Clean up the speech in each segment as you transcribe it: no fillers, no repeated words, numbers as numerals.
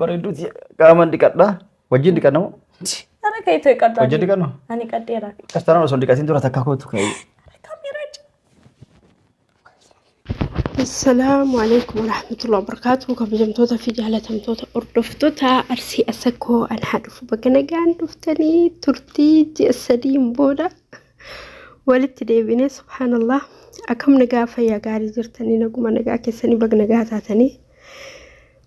bareeduuti qaaman dhiqadha wajjin dhiqannamu Ana kayitoo dhiqadha wajjin dhiqannu ani qadheera kastaraan osoo dhiqatiin dura takka kootu ka'e السلام عليكم ورحمة الله وبركاته كبجمتوتا في جهلة تمتوتا أردفتوتا أرسي أسكو أن حدف بقنقان دفتني ترتيج السليم بودا ولتديبيني سبحان الله أكم نقافة يا قاري جرتني نقوم نقا كساني بقنقاتاتني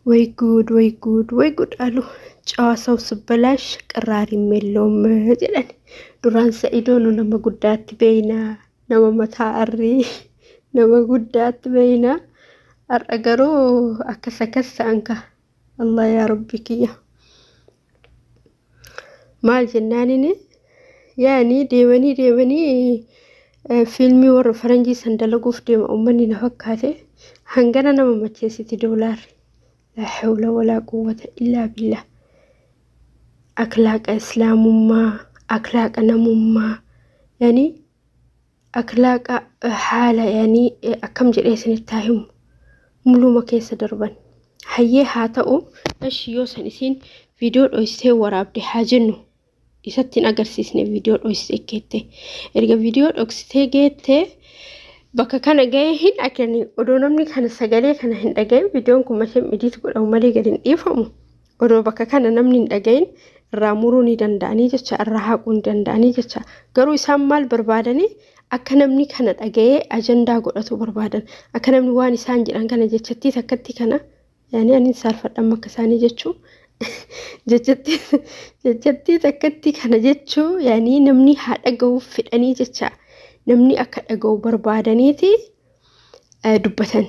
ويقود ألو جاسا وسبلاش قراري ملوم جلاني دوران سعيدونو نما قدات بينا نما متاعري نما قدات بينا أرقرو أكسا أنك الله يا ربي كيا ما الجنانيني يعني ديواني فيلمي ور فرنجي سندلقو في ديما أماني نهوك هذه هنغانا نما ماتيسيتي دولار لا حول ولا قوة إلا بالله أخلاق إسلام ما أخلاق نمو ما يعني أخلاق حالة يعني أكم جريسن التاهم ملو ما كيس دربان حيي هاتاو أشيو سنسين فيديو رويستي ورابدي حاجنو إساتين أغرسيسني فيديو رويستي كيتي إرغا فيديو رويستي كيتي بكا كان غايهين أكرني ودو نمني كان سغالي كان هندغاي فيديو كو ماشي ميديت كو أو مالي غادين إيفامو ودو بكا كان نمني ندغاين راموروني دنداني جچا الرحاقون دنداني جچا غرو يسامال بربادني akka namni kana dhagee ajandaa godhatu barbaadan akka namni waan isaan jedhan kana jechatti takkatti kana yani ani sarfadhan makka isaanii jechuu jechatti takkatti kana jechuu yani namni haa dhaga'u fedhanii jecha namni akka dhaga'u barbaadaniiti dubbatan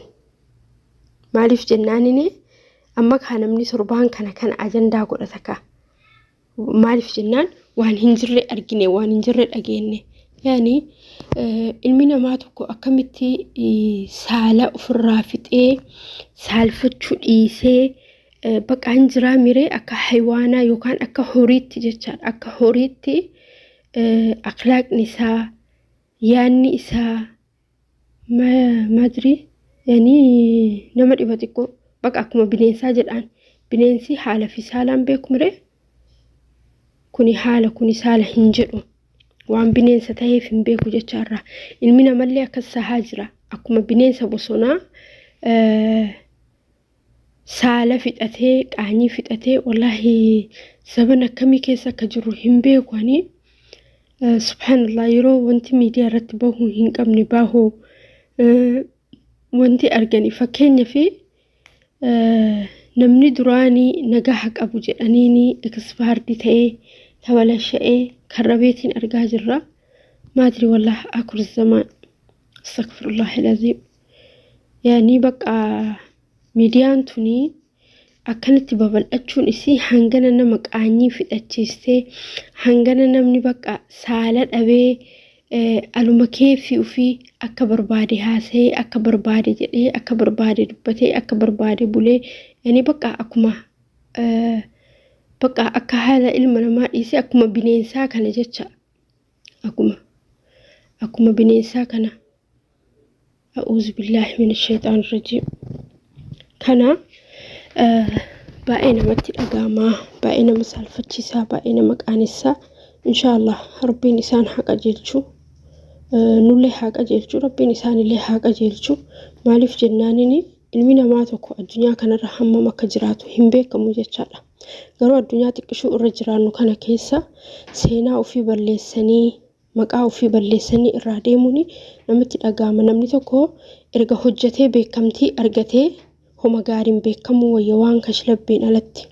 maaliif jennaanini amma ka namni sorbaan kana ajandaa godhata ka maaliif jennaan waan hin jirre argine waan hin jirre dhageenne يعني المينا ما تكو أكمتي سالة وفرافته سالفتشو إيسي بق عنجرا ميري أكا حيوانا يوكان أكا هوريتي جتشار أكا هوريتي أخلاق نساء يعني إساء ما أدري يعني نمر إباتيكو بق أكما بنينسا جران بنينسي حالة في سالة بيكم ري كوني حالة كوني سالة هنجرو وان بنينسا تهيفين بيكو جتشارا المينا مالي أكسا هاجرا أكما بنينسا بصونا سالة فتأتي قاني فتأتي والله سبنا كمي كيسا كجروهم بيكو هني سبحان الله يرو وانتي ميديا رتبوه هنقم نباهو وانتي أرغاني فكين يفي نمني دراني نقاحك أبو جرانيني اكسفار دي تأي تولى شيء كربيتين أرجع جرا ما أدري والله أكل الزمان استغفر الله العظيم يعني بقى ميديان توني أكلت بابل أتشون إسي هنجنا نمك عني في أتشيستي هنجنا نمني بقى سالت أبي ألو مكيفي وفي أكبر بادي هاسي أكبر بادي جدي أكبر بادي دبتي أكبر بادي بولي يعني بقى أكما بقى أكا هذا إلمنا ما إيسي أكما بنينسا كان جتشا أكما بنينسا كان أعوذ بالله من الشيطان الرجيم كان بأينا متي أقاما بأينا مسال فتشيسا بأينا مكانيسا إن شاء الله ربي نسان حق أجيلشو نولي حق أجيلشو ربي نسان اللي حق أجيلشو مالف جنانيني المينا ما تكو الدنيا كان رحمة مكجراتو همبيك مجتشالا garuu addunyaa xiqqishuu irra jiraannu kana keessa seenaa ofii balleessanii maqaa ofii balleessanii irraa deemuun namatti dhaga'ama namni tokko erga hojjetee beekamtii argatee homa gaariin beekamuu wayya waan kashlabbeen alatti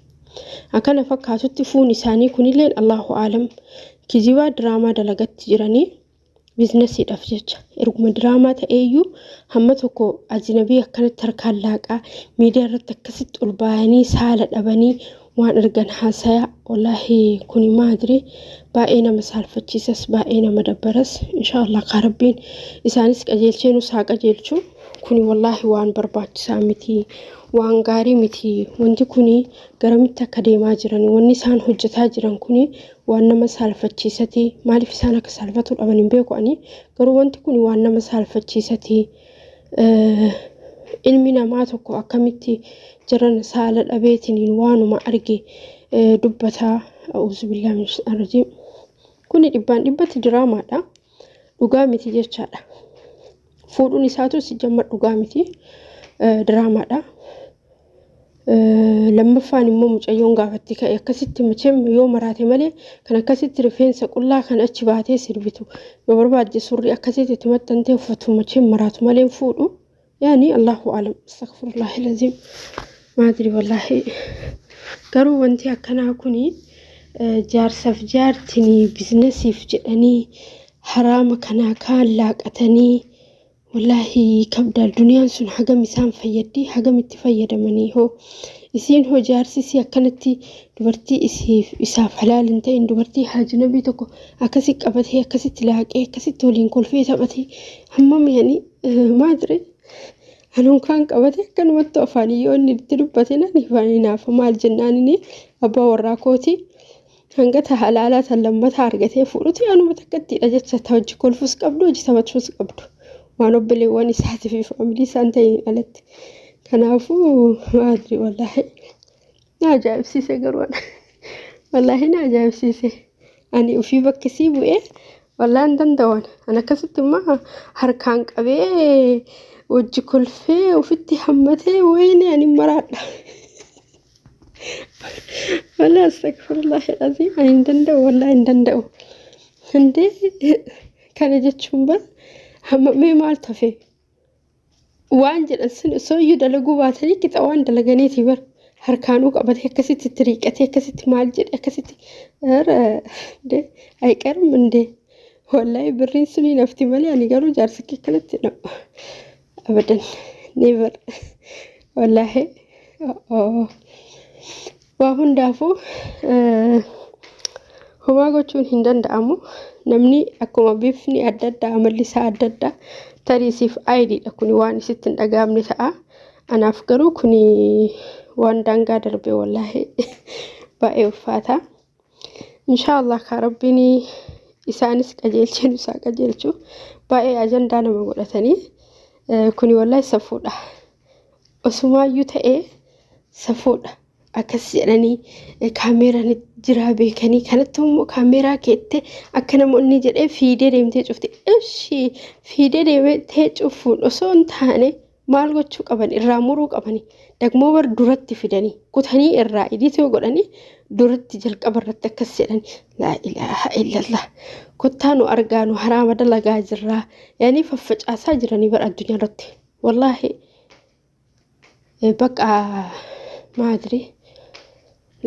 akkana fakkaatutti fuun isaanii kunilleen Allahu aalam kijibaa diraamaa dalagatti jiranii biizinasiidhaaf jecha erguma diraamaa ta'eeyyuu hamma tokko ajnabii akkanatti harkaan laaqaa miidiyaa irratti akkasitti ol baayanii saala dhabanii waan argan haasaya wallahi kuni maadri baay'ee nama saalfachiisas baay'ee nama dabbaras inshallah qarabbiin isaanis qajeelcheenu saa qajeelchu kuni wallahi waan barbaachisaa miti waan gaarii miti wanti kuni garamitti akka deemaa jiran wanni isaan hojjetaa jiran kuni waan nama saalfachiisati maaliif isaan akka saalfatu dhaban hin beeku ani garuu wanti kuni waan nama saalfachiisati ilmi namaa tokko akkamitti jiran saala dhabeetiniin waanuma arge dubbataa a'uuzu billaahi minash shayxaanir rajiim. Kuni dhibbatti diraamaadha. Dhugaa miti jechaadha. Fuudhuun isaatu si jamma dhugaa miti diraamaadha. Lammaffaan immoo mucayyoon gaafatti ka'e akkasitti macheem yoo maraate malee kan akkasitti rifeensa qullaa kan achi baatee sirbitu yoo barbaadde surri akkasitti itti maxxantee uffatu macheem maraatu malee fuudhu yaani Allahu a'lam astaghfirullahi alazim maadri wallahi garuu wanti akkanaa kuni jaarsaaf jaartini biizinesiif jedhanii haraama kanaa kaan laaqatanii wallahi kabdal duniyaan sun hagam isaan fayyaddi hagam itti fayyadamanii hoo isiin hoo jaarsisi akkanatti dubartii isaaf halaalin ta'in dubartii haajinabii tokko akkasitti qabatee akkasitti laaqee akkasitti waliin kolfee taphatee hammam yaani maadri anuun kan qabate akkanumatti afaanii yoo inni itti dubbate nani faanii naaf maal jennaan inni abbaa warraa kooti hanga ta halaalaa tan lammataa argatee fuudhuti anuma takkattiidha jecha ta hojii kolfuus qabdu hojii taphachuus qabdu waan obboleewwan isaatii fi faamilii isaan ta'in alatti kanaafuu maadri wallahi na ajaa'ibsiise garuu wallahi na ajaa'ibsiise ani ofii bakkisii bu'ee wallahi hin danda'an ana akkasitti immoo harkaan qabee hojii kolfee ofitti hammatee wayne ani maraadha wallahi astaghfirullahi alazim ani hin danda'u wallahi hin danda'u hinde kana jechuun ba hammamee maal tafe waan jedhan sun sooyyuu dalaguu baatanii qixa waan dalaganiiti bar harkaanuu qabatee akkasitti tiriiqatee akkasitti maal jedhe akkasitti de ayqarum inde wallahi birriin suni nafti malee ani garuu jaarsikki kanatti no abadan never wallahi waa hundaafuu homaa gochuun hin danda'amu namni akkuma bifni adda addaa amalli isaa adda addaa tariisiif ayidiidha kuni waan isitti hin dhagaamne ta'a anaaf garuu kuni waan daangaa darbe wallahi baay'ee ulfaata inshallah ka rabbiin isaanis qajeelchee isaa qajeelchu baay'ee ajandaa nama godhatanii kuni wallahi safuudha osumaayyuu ta'ee safuudha akkas jedhanii kaameeraan jira beekanii kanatti immoo kaameeraa keette akka namoonni jedhee fiidee deemtee cufte ishi fiidee deemtee cufuun osoo hin taane maal gochuu qaban irraa muruu qabani dagmoo bar duratti fidanii kutanii irraa iditoo godhanii duratti jalqaba irratti akkas jedhanii laa ilaaha illallah kuttaanu argaanu haraama dalagaa jirraa yaani faffacaasaa jiranii bar addunyaa irratti wallahi baqa maadri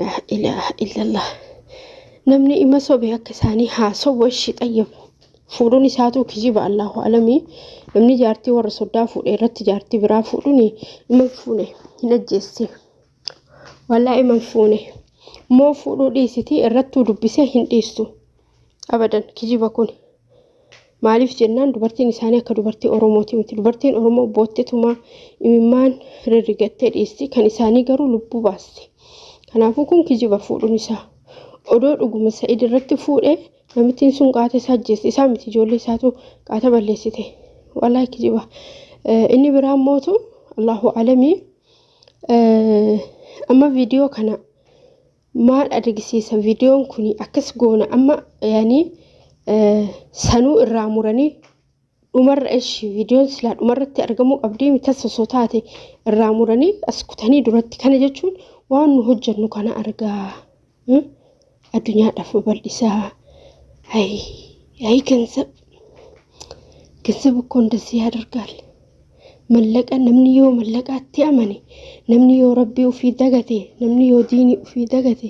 لا إله إلا الله نمني إما صوبي أكساني ها صوب وشي طيب فوروني ساتو كجيب الله علمي نمني جارتي ورسودا فوري رت جارتي برا فوروني منفوني نجسي والله منفوني مو فورو ديستي الرتو دبسه هنديستو أبدا كجيب أكون maaliif jennaan dubartiin isaanii akka dubartii Oromooti miti dubartiin Oromoo bootteetuma imimmaan rirrigattee dhiisti kan isaanii garuu lubbuu baasti kanaafuu kun kijiba fuudhuun isaa odoo dhuguma Sa'id irratti fuudhee namittiin sun qaata isaa ajjeesti isaa miti ijoollee isaatu qaata balleessite wallahi kijiba inni biraan mootu Allahu alamii amma viidiyoo kana maal agarsiisa viidiyoon kuni akkas goona amma yaani sanuu irraa muranii dhumarra ishi viidiyoon silaa dhumarratti argamuu qabdii mitassa sotaate irraa muranii as kutanii duratti kana jechuun waan nu hojjennu kana argaa addunyaadhaaf bal'isaa ay ገንዘብ እኮ እንደዚህ ያደርጋል መለቀ namni yoo mallaqaatti amane namni yoo rabbii ufii dagate namni yoo diini ufii dagate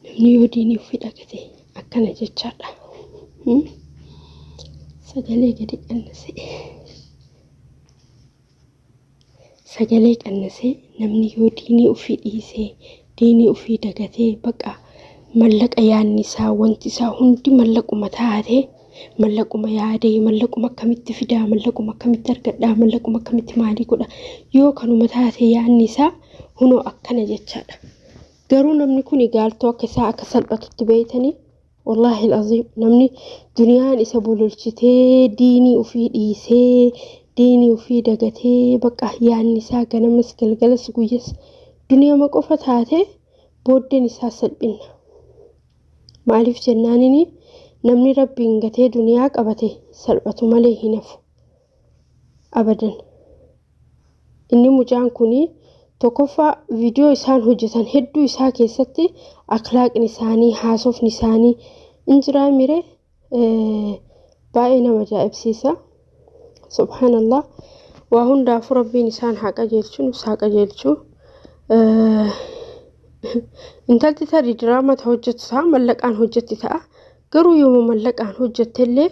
namni yoo diini ufii dagate akkana jechaadha sagalee gadi qannasee namni yoo diinii ufii dhiisee diinii ufii dagatee baqa mallaqa yaanni isaa wanti isaa hundi mallaquma taatee mallaquma yaadee mallaquma akkamitti fidaa mallaquma akkamitti argadhaa mallaquma akkamitti maalii godha yoo kanuma taatee yaanni isaa hunoo akkana jechaadha garuu namni kun gaaltoo akka isaa akka salphatutti beeytanii والله العظيم نمني دنيا إسا بولولشتي ديني وفي إيسي ديني وفي دقتي بقى يعني نساء كان مسكال جلس قويس دنيا مقفة هاته بود نساء سلبنا معرف جنانيني نمني ربي انقتي دنيا قبتي سلبته مليه نفو أبدا إني مجان كوني توقفا فيديو إسان هجتان هدو إسا كيستي أخلاق نساني حاسوف نساني انجرا ميري باينا مجائب سيسا سبحان الله وهون دافو ربي نسان حقا جيلشو نفس حقا جيلشو انتالتي تاري دراما هجت سا ملق عن هجت تا قرو يوم ملق عن هجت اللي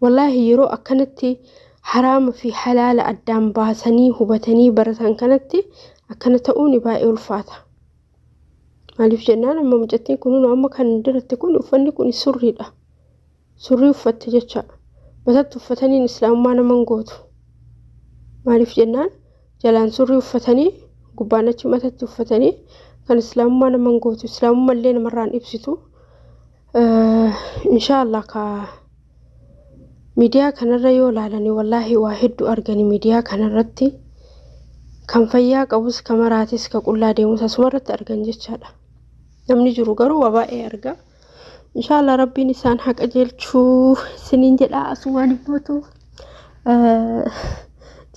والله يرو أكنتي حرام في حلال أدام باسني هبتني برتان كانتي أكنت أوني باقي الفاتة مالف جنان أما مجتين كنون أما كان درت تكون وفني كوني سري ده سري وفت جتشا بسات وفتني الإسلام ما أنا منقوته مالف جنان جلان سري وفتني قبانة ماتت وفتني كان الإسلام ما أنا منقوته الإسلام ما اللي مران إبسطو إن شاء الله ميديا كان الرأيو لالني والله واحد أرجعني ميديا كان الرتي كان فيا قبوس كمراتيس كقولها ديموس أسمرت أرجعني جتشالا نمني جروجرو وباء أرجع إن شاء الله ربي نسان حق أجل تشوف سنين جل أسواني بوتو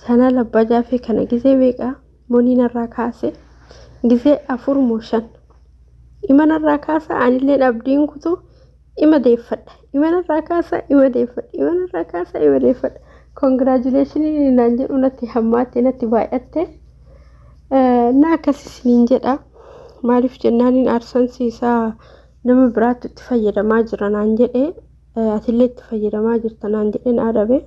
أنا لبجا في كنا جزء بيجا مونين الركاسة جزء أفور موشن إيمان الركاسة عن اللي نبدين كتو إما ديفت إيمان الركاسة إما ديفت إيمان الركاسة إما ديفت congratulations نانجر ونتي حمات نتي بايته ناكس سنين جدا معرف جنانين أرسن سيسا نم برات تفجر ما جرى نانجر أثلت تفجر ما جرت نانجر عربي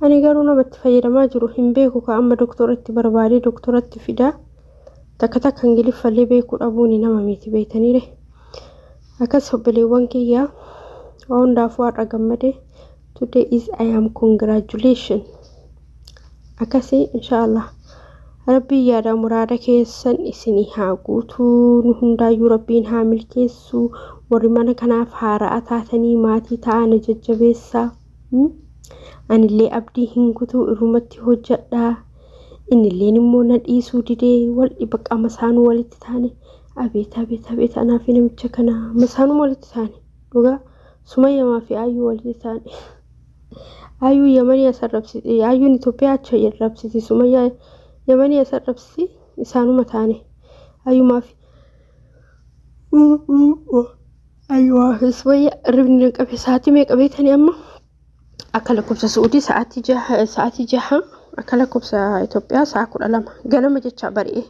أنا قالوا بتفجر ما جرو هم بيكو كأما دكتورة برباري دكتورة فدا تكتا كنجلي فلي بيكو أبوني نما ميتي بيتني له أكسب بليوان كيا وان دافوار أجمده today is I am congratulation أكسي إن شاء الله ربي يا دا مرادك يسن إسني هاقوتو نهندا يربين هامل كيسو ورمان كناف هارا أتاتني ماتي تانا ججبيسا أن اللي أبدي هنكتو إرمتي هجدا إن اللي نمونا الإيسو دي والإبك أمسانو والتتاني أبيت أنا في نمتشكنا مسانو والتتاني لغا سمية ما في أيو والتتاني أيو يمني أسربسي أيو نتوبيا أتشا يربسي سمية يمني أسربسي إسانو متاني أيو ما في أيوة سوية ربني رقبي ساعتي ميك أبيتني أما أكل كبسة سعودي ساعتي جها أكل كبسة إثيوبيا ساعة كل ألم قلم جت شعبري